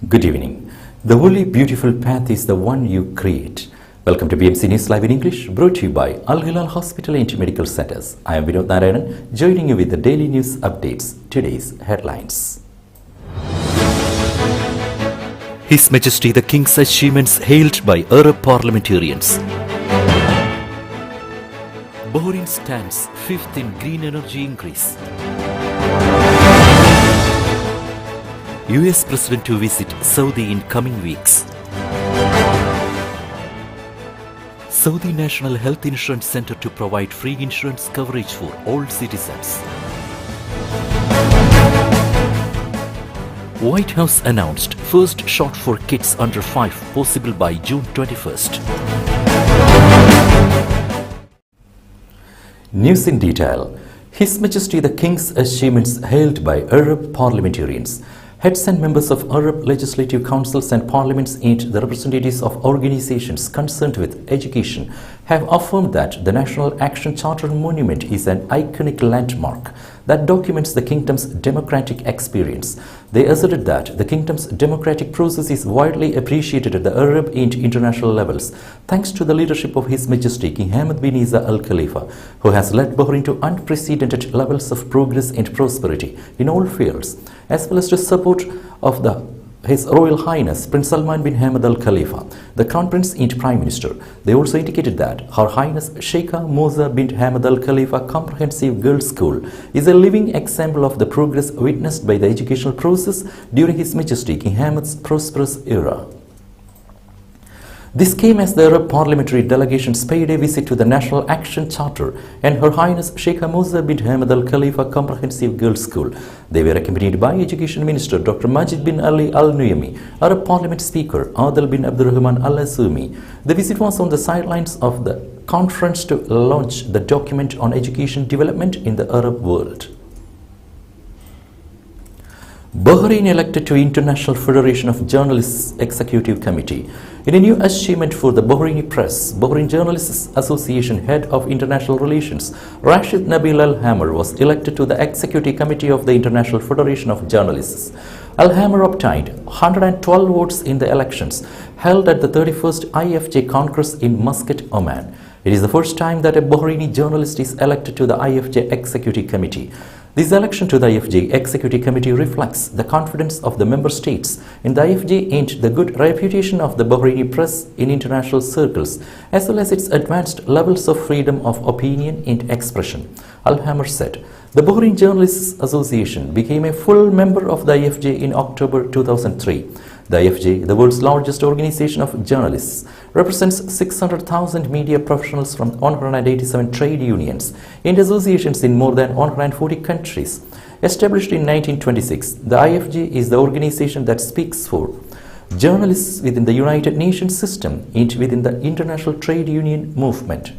Good evening. The only beautiful path is the one you create. Welcome to BMC News Live in English, brought to you by Al Hilal Hospital and Medical Centers. I am Vinod Narayanan, joining you with the daily news updates. Today's headlines. His Majesty the King's achievements hailed by Arab parliamentarians. Bahrain stands fifth in green energy increase. US President to visit Saudi in coming weeks. Saudi National Health Insurance Center to provide free insurance coverage for all citizens. White House announced first shot for kids under 5 possible by June 21st. News in detail. His Majesty the King's achievements hailed by Arab parliamentarians. Heads and members of Arab legislative councils and parliaments and the representatives of organizations concerned with education have affirmed that the National Action Charter Monument is an iconic landmark that documents the kingdom's democratic experience. They asserted that the kingdom's democratic process is widely appreciated at the Arab and international levels, thanks to the leadership of His Majesty King Hamad bin Isa Al Khalifa, who has led Bahrain to unprecedented levels of progress and prosperity in all fields, as well as to support of His Royal Highness Prince Salman bin Hamad Al Khalifa, the Crown Prince and Prime Minister. They also indicated that Her Highness Sheikha Moza bint Hamad Al Khalifa Comprehensive Girls' School is a living example of the progress witnessed by the educational process during His Majesty King Hamad's prosperous era. This came as the Arab parliamentary delegations paid a visit to the National Action Charter and Her Highness Sheikha Moza bint Hamad Al Khalifa Comprehensive Girls' School. They were accompanied by Education Minister Dr. Majid bin Ali Al Nuyami, Arab Parliament Speaker Adil bin Abdurrahman Al Asumi. The visit was on the sidelines of the conference to launch the document on education development in the Arab world. Bahrain elected to International Federation of Journalists Executive Committee. In a new achievement for the Bahraini press, Bahrain Journalists Association Head of International Relations Rashid Nabil Al-Hammer was elected to the Executive Committee of the International Federation of Journalists. Al-Hammer obtained 112 votes in the elections held at the 31st IFJ Congress in Muscat, Oman. It is the first time that a Bahraini journalist is elected to the IFJ Executive Committee. This election to the IFJ Executive Committee reflects the confidence of the member states in the IFJ and the good reputation of the Bahraini press in international circles, as well as its advanced levels of freedom of opinion and expression. Al-Hammer said, the Bahrain Journalists Association became a full member of the IFJ in October 2003. The IFJ, the world's largest organization of journalists, represents 600,000 media professionals from 187 trade unions and associations in more than 140 countries. Established in 1926, the IFJ is the organization that speaks for journalists within the United Nations system and within the international trade union movement.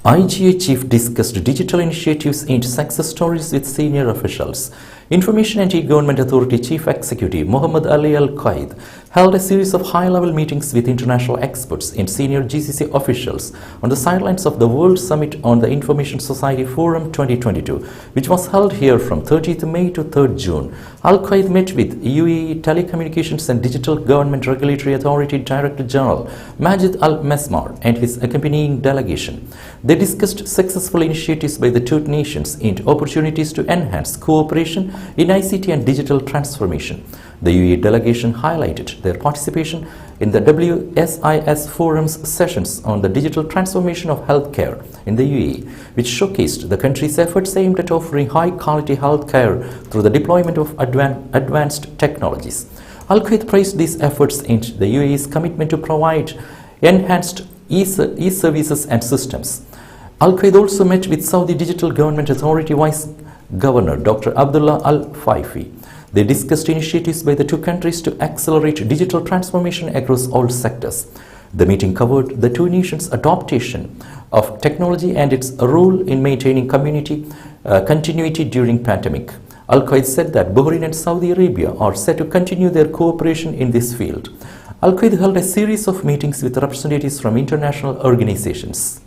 IGA chief discussed digital initiatives and success stories with senior officials. Information and E-Government Authority Chief Executive Muhammad Ali Al-Qaid held a series of high-level meetings with international experts and senior GCC officials on the sidelines of the World Summit on the Information Society Forum 2022, which was held here from 30th May to 3rd June. Al-Qaid met with UAE Telecommunications and Digital Government Regulatory Authority Director General Majid Al-Mesmar and his accompanying delegation. They discussed successful initiatives by the two nations and opportunities to enhance cooperation in ICT and digital transformation. The UAE delegation highlighted their participation in the WSIS Forum's sessions on the digital transformation of healthcare in the UAE, which showcased the country's efforts aimed at offering high-quality healthcare through the deployment of advanced technologies. Al-Qaid praised these efforts and the UAE's commitment to provide enhanced e-services and systems. Al-Qaid also met with Saudi Digital Government Authority Vice Governor Dr. Abdullah Al-Faifi. They discussed initiatives by the two countries to accelerate digital transformation across all sectors. The meeting covered the two nations' adaptation of technology and its role in maintaining community continuity during pandemic. Al-Qaid said that Bahrain and Saudi Arabia are set to continue their cooperation in this field. Al-Qaid held a series of meetings with representatives from international organizations.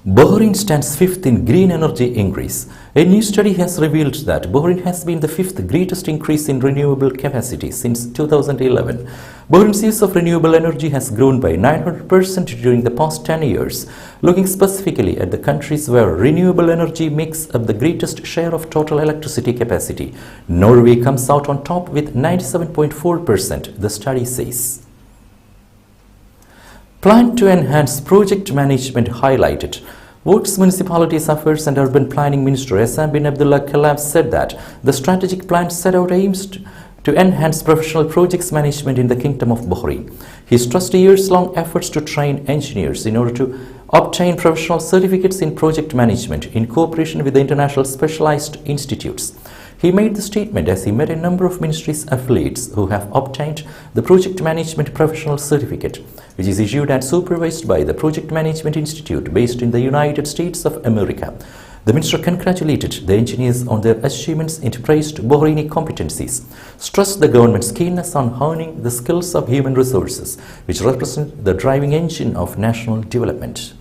Bahrain stands fifth in green energy increase. A new study has revealed that Bahrain has been the fifth greatest increase in renewable capacity since 2011. Bahrain's use of renewable energy has grown by 900% during the past 10 years. Looking specifically at the countries where renewable energy makes up the greatest share of total electricity capacity, Norway comes out on top with 97.4%, the study says. Plan to enhance project management highlighted. Works, Municipalities Affairs and Urban Planning Minister Hassan bin Abdullah Khalaf said that the strategic plan set out aims to enhance professional projects management in the Kingdom of Bahrain. He stressed years-long efforts to train engineers in order to obtain professional certificates in project management in cooperation with the international specialized institutes. He made the statement as he met a number of ministries' affiliates who have obtained the Project Management Professional Certificate, which is issued and supervised by the Project Management Institute based in the United States of America. The minister congratulated the engineers on their achievements and praised Bahraini competencies, stressed the government's keenness on honing the skills of human resources, which represent the driving engine of national development.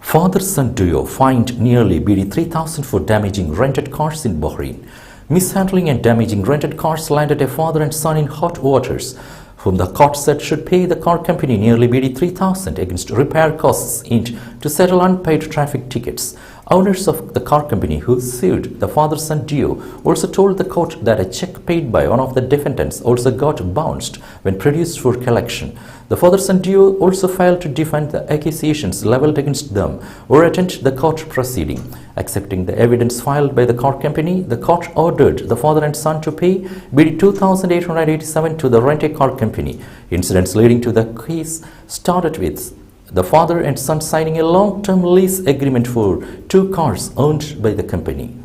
Father-son duo fined nearly BD 3,000 for damaging rented cars in Bahrain. Mishandling and damaging rented cars landed a father and son in hot waters, whom the court said should pay the car company nearly BD 3,000 against repair costs and to settle unpaid traffic tickets. Owners of the car company who sued the father-son duo also told the court that a check paid by one of the defendants also got bounced when produced for collection. The father-son duo also failed to defend the accusations leveled against them or attend the court proceeding. Accepting the evidence filed by the car company, the court ordered the father and son to pay BD 2,887 to the rent-a-car company. Incidents leading to the case started with the father and son signing a long-term lease agreement for 2 cars owned by the company.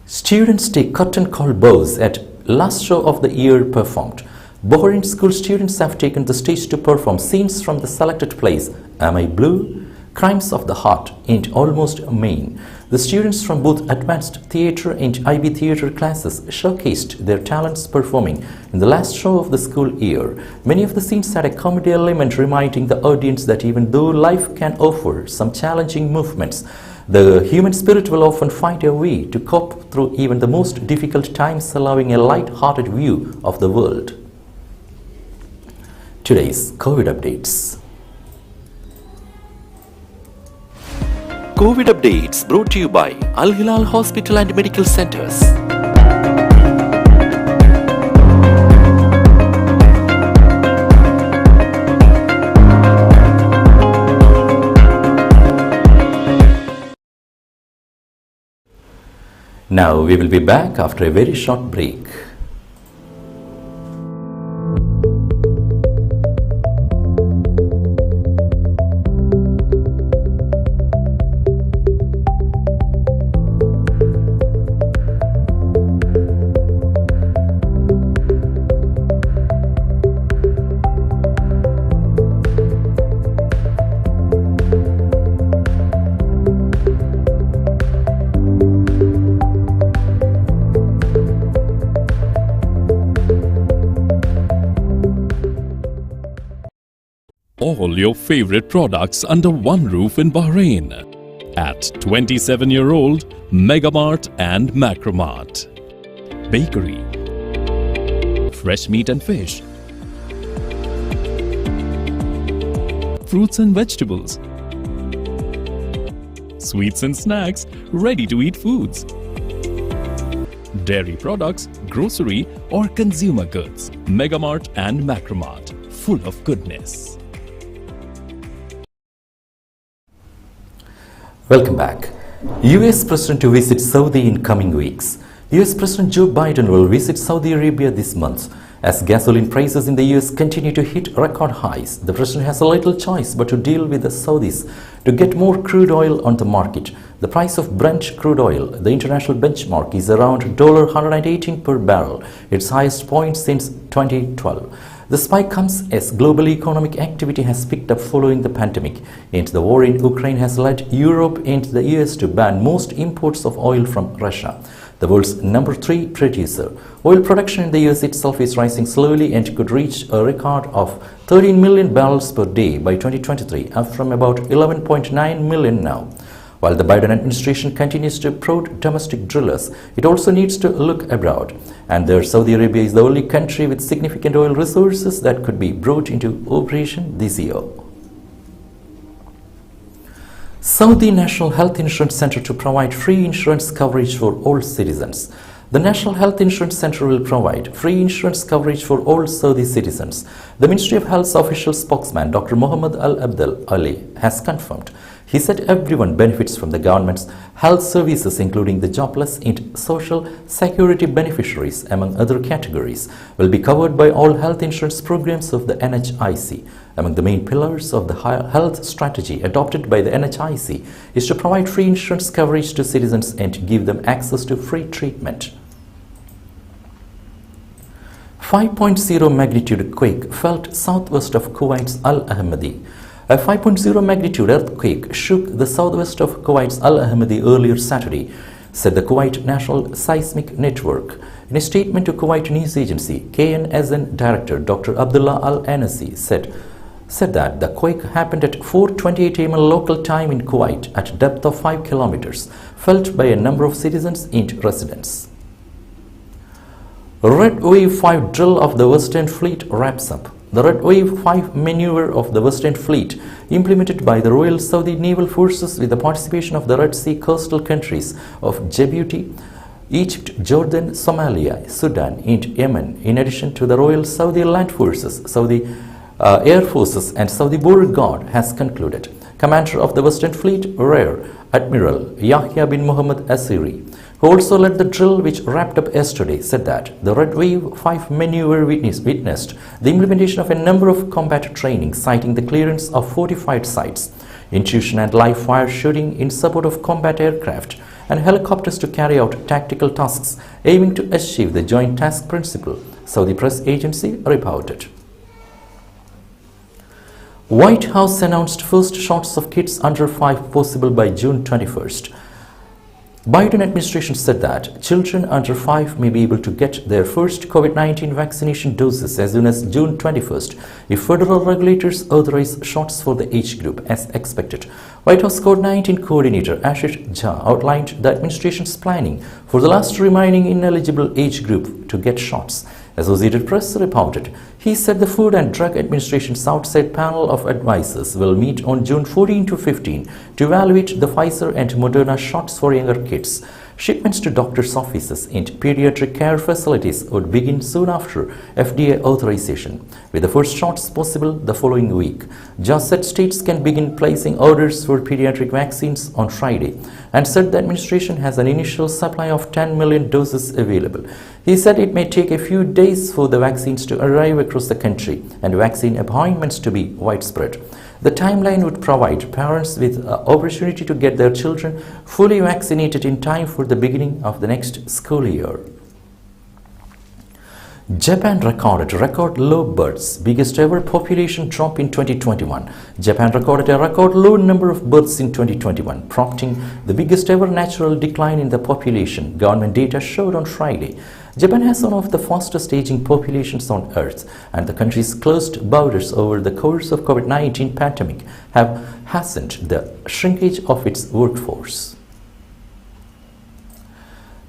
Students take curtain call bows at last show of the year performed. Bahrain school students have taken the stage to perform scenes from the selected plays Am I Blue?, Crimes of the Heart and Almost Main. The students from both advanced theatre and IB theatre classes showcased their talents performing in the last show of the school year. Many of the scenes had a comedy element reminding the audience that even though life can offer some challenging movements, the human spirit will often find a way to cope through even the most difficult times, allowing a light-hearted view of the world. Today's COVID updates. COVID updates brought to you by Al Hilal Hospital and Medical Centers. Now we will be back after a very short break. All your favorite products under one roof in Bahrain at 27-year-old Megamart and Macromart. Bakery, fresh meat and fish, fruits and vegetables, sweets and snacks, ready-to-eat foods, dairy products, grocery or consumer goods. Megamart and Macromart, full of goodness. Welcome back. US President to visit Saudi in coming weeks. US President Joe Biden will visit Saudi Arabia this month. As gasoline prices in the US continue to hit record highs, the president has a little choice but to deal with the Saudis to get more crude oil on the market. The price of Brent crude oil, the international benchmark, is around $118 per barrel, its highest point since 2012. The spike comes as global economic activity has picked up following the pandemic, and the war in Ukraine has led Europe and the US to ban most imports of oil from Russia. the world's number 3 producer. Oil production in the US itself is rising slowly and could reach a record of 13 million barrels per day by 2023, up from about 11.9 million now. While the Biden administration continues to prod domestic drillers, it also needs to look abroad. And there, Saudi Arabia is the only country with significant oil resources that could be brought into operation this year. Saudi National Health Insurance Center to provide free insurance coverage for all citizens. The National Health Insurance Center will provide free insurance coverage for all Saudi citizens. The Ministry of Health's official spokesman, Dr. Mohammed Al-Abdel Ali, has confirmed. He said everyone benefits from the government's health services, including the jobless and social security beneficiaries, among other categories, will be covered by all health insurance programs of the NHIC. Among the main pillars of the health strategy adopted by the NHIC is to provide free insurance coverage to citizens and give them access to free treatment. 5.0 magnitude quake felt southwest of Kuwait's Al Ahmadi. A 5.0 magnitude earthquake shook the southwest of Kuwait's Al Ahmadi earlier Saturday, said the Kuwait National Seismic Network. In a statement to Kuwait news agency, KNSN Director Dr. Abdullah Al-Anasi said that the quake happened at 4:28 am local time in Kuwait at a depth of 5 kilometers, felt by a number of citizens and residents. Roadway 5 drill of the Western Fleet wraps up. The Roadway 5 maneuver of the Western Fleet, implemented by the Royal Saudi Naval Forces with the participation of the Red Sea coastal countries of Djibouti, Egypt, Jordan, Somalia, Sudan, and Yemen, in addition to the Royal Saudi Land Forces, Saudi Air Forces, and Saudi Border Guard, has concluded. Commander of the Western Fleet, Rear Admiral Yahya bin Muhammad Asiri, who also led the drill which wrapped up yesterday, said that the Roadway 5 maneuver witnessed the implementation of a number of combat training, citing the clearance of fortified sites, intuition and live fire shooting in support of combat aircraft, and helicopters to carry out tactical tasks aiming to achieve the joint task principle, Saudi press agency reported. White House announced first shots of kids under 5 possible by June 21st. Biden administration said that children under 5 may be able to get their first COVID-19 vaccination doses as soon as June 21st if federal regulators authorize shots for the age group as expected. White House COVID-19 coordinator Ashish Jha outlined the administration's planning for the last remaining ineligible age group to get shots. Associated Press reported. He said the Food and Drug Administration's outside panel of advisors will meet on June 14 to 15 to evaluate the Pfizer and Moderna shots for younger kids. Shipments to doctors' offices and pediatric care facilities would begin soon after FDA authorization, with the first shots possible the following week. Just said states can begin placing orders for pediatric vaccines on Friday, and said the administration has an initial supply of 10 million doses available. He said it may take a few days for the vaccines to arrive across the country and vaccine appointments to be widespread. The timeline would provide parents with an opportunity to get their children fully vaccinated in time for the beginning of the next school year. Japan recorded record low births, biggest ever population drop in 2021. Japan recorded a record low number of births in 2021, prompting the biggest ever natural decline in the population, government data showed on Friday. Japan has one of the fastest aging populations on earth, and the country's closed borders over the course of COVID-19 pandemic have hastened the shrinkage of its workforce.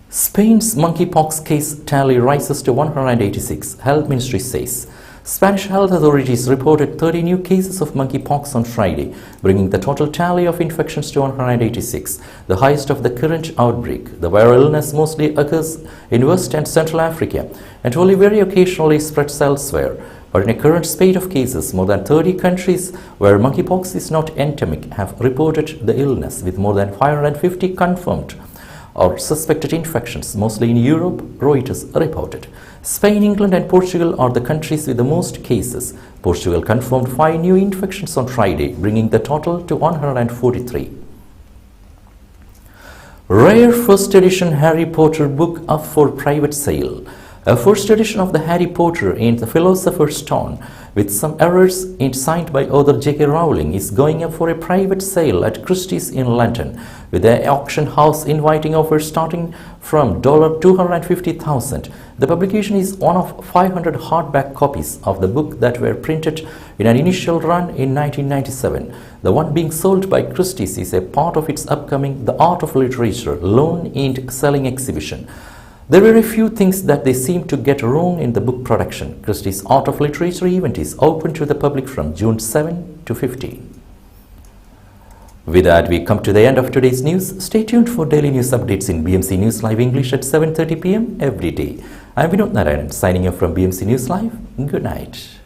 Spain's monkeypox case tally rises to 186, Health Ministry says. Spanish health authorities reported 30 new cases of monkeypox on Friday, bringing the total tally of infections to 186, the highest of the current outbreak. The viral illness mostly occurs in West and Central Africa and only very occasionally spreads elsewhere. But in a current spate of cases, more than 30 countries where monkeypox is not endemic have reported the illness, with more than 550 confirmed or suspected infections, mostly in Europe, Reuters reported. Spain, England and Portugal are the countries with the most cases. Portugal confirmed 5 new infections on Friday, bringing the total to 143. Rare first edition Harry Potter book up for private sale. A first edition of the Harry Potter and the Philosopher's Stone, with some errors and signed by author J.K. Rowling, is going up for a private sale at Christie's in London, with the auction house inviting offers starting from $250,000. The publication is one of 500 hardback copies of the book that were printed in an initial run in 1997. The one being sold by Christie's is a part of its upcoming The Art of Literature loan and selling exhibition. There were a few things that they seemed to get wrong in the book production. Christie's Art of Literature event is open to the public from June 7 to 15. With that, we come to the end of today's news. Stay tuned for daily news updates in BMC News Live English at 7:30 p.m. every day. I'm Vinod Narayan, signing off from BMC News Live. Good night.